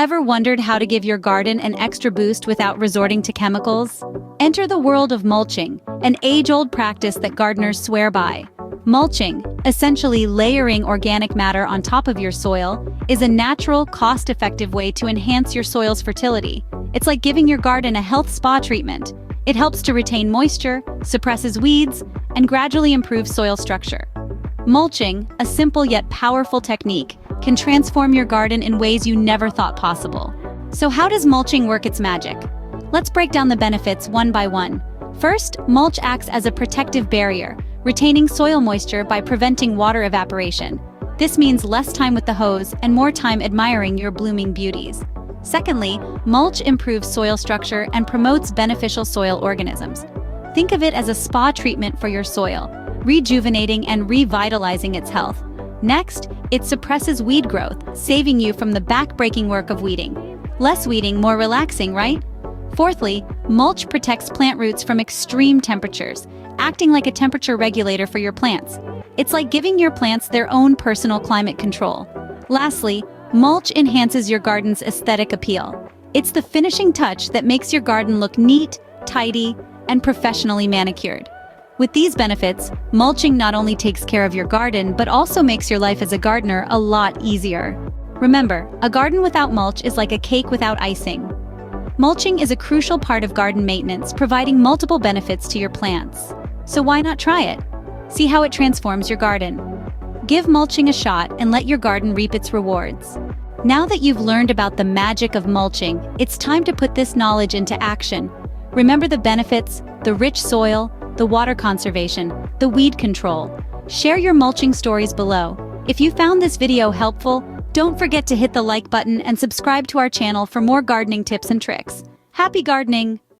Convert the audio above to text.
Ever wondered how to give your garden an extra boost without resorting to chemicals? Enter the world of mulching, an age-old practice that gardeners swear by. Mulching, essentially layering organic matter on top of your soil, is a natural, cost-effective way to enhance your soil's fertility. It's like giving your garden a health spa treatment. It helps to retain moisture, suppresses weeds, and gradually improves soil structure. Mulching, a simple yet powerful technique, can transform your garden in ways you never thought possible. So how does mulching work its magic? Let's break down the benefits one by one. First, mulch acts as a protective barrier, retaining soil moisture by preventing water evaporation. This means less time with the hose and more time admiring your blooming beauties. Secondly, mulch improves soil structure and promotes beneficial soil organisms. Think of it as a spa treatment for your soil, rejuvenating and revitalizing its health. Next, it suppresses weed growth, saving you from the back-breaking work of weeding. Less weeding, more relaxing, right? Fourthly, mulch protects plant roots from extreme temperatures, acting like a temperature regulator for your plants. It's like giving your plants their own personal climate control. Lastly, mulch enhances your garden's aesthetic appeal. It's the finishing touch that makes your garden look neat, tidy, and professionally manicured. With these benefits, mulching not only takes care of your garden, but also makes your life as a gardener a lot easier. Remember, a garden without mulch is like a cake without icing. Mulching is a crucial part of garden maintenance, providing multiple benefits to your plants. So why not try it? See how it transforms your garden. Give mulching a shot and let your garden reap its rewards. Now that you've learned about the magic of mulching, it's time to put this knowledge into action. Remember the benefits: the rich soil, the water conservation, the weed control. Share your mulching stories below. If you found this video helpful, don't forget to hit the like button and subscribe to our channel for more gardening tips and tricks. Happy gardening!